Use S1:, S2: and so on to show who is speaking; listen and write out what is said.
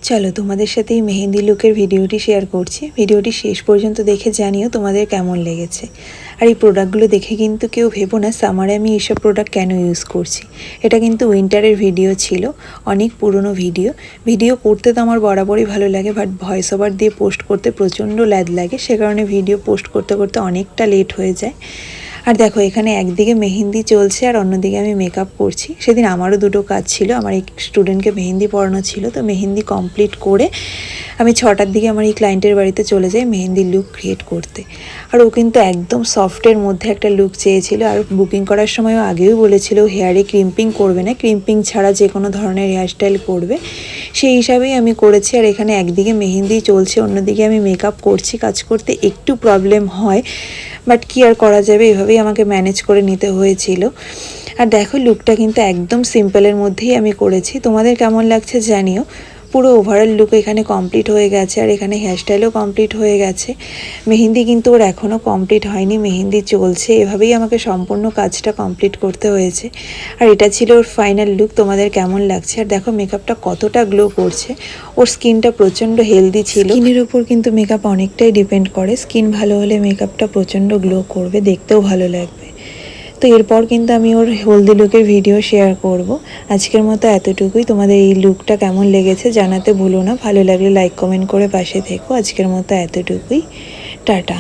S1: চলো তোমাদের সাথে এই মেহেন্দি লুকের ভিডিওটি শেয়ার করছি। ভিডিওটি শেষ পর্যন্ত দেখে জানিও তোমাদের কেমন লেগেছে। আর এই প্রোডাক্টগুলো দেখে কিন্তু কেউ ভেবো না সামারে আমি এইসব প্রোডাক্ট কেন ইউজ করছি। এটা কিন্তু উইন্টারের ভিডিও ছিল, অনেক পুরনো ভিডিও করতে তো আমার বরাবরই ভালো লাগে, বাট ভয়েস ওভার দিয়ে পোস্ট করতে প্রচণ্ড ল্যাদ লাগে, সে কারণে ভিডিও পোস্ট করতে করতে অনেকটা লেট হয়ে যায়। আর দেখো এখানে একদিকে মেহেন্দি চলছে আর অন্যদিকে আমি মেকআপ করছি। সেদিন আমারও দুটো কাজ ছিল, আমার এক স্টুডেন্টকে মেহেন্দি পড়ানো ছিল, তো মেহেন্দি কমপ্লিট করে আমি 6টার দিকে আমার এই ক্লায়েন্টের বাড়িতে চলে যাই মেহেন্দির লুক ক্রিয়েট করতে। আর ও কিন্তু একদম সফটের মধ্যে একটা লুক চেয়েছিল, আর বুকিং করার সময়ও আগেও বলেছিল হেয়ারে ক্রিম্পিং করবে না, ক্রিম্পিং ছাড়া যে কোনো ধরনের হেয়ারস্টাইল করবে, সেই হিসাবেই আমি করেছি। আর এখানে একদিকে মেহেন্দি চলছে, অন্যদিকে আমি মেকআপ করছি। কাজ করতে একটু প্রবলেম হয়, বাট কি আর করা যাবে, এভাবেই আমাকে ম্যানেজ করে নিতে হয়েছিল। আর দেখো লুকটা কিন্তু একদম সিম্পলের মধ্যেই আমি করেছি। তোমাদের কেমন লাগছে জানিও। পুরো ওভারঅল লুক এখানে কমপ্লিট হয়ে গেছে, আর এখানে হেয়ারস্টাইলও কমপ্লিট হয়ে গেছে। মেহেন্দি কিন্তু ওর এখনও কমপ্লিট হয়নি, মেহেন্দি চলছে। এভাবেই আমাকে সম্পূর্ণ কাজটা কমপ্লিট করতে হয়েছে। আর এটা ছিল ওর ফাইনাল লুক। তোমাদের কেমন লাগছে? আর দেখো মেকআপটা কতটা গ্লো করছে। ওর স্কিনটা প্রচণ্ড হেলদি ছিল। স্কিনের ওপর কিন্তু মেকআপ অনেকটাই ডিপেন্ড করে। স্কিন ভালো হলে মেকআপটা প্রচণ্ড গ্লো করবে, দেখতেও ভালো লাগবে। তো এরপর কিন্তু আমি ওর হলদি লুকের ভিডিও শেয়ার করব। আজকের মতো এতটুকুই। তোমাদের এই লুকটা কেমন লেগেছে জানাতে ভুলো না। ভালো লাগলে লাইক কমেন্ট করে পাশে থেকো। আজকের মতো এতটুকুই। টাটা।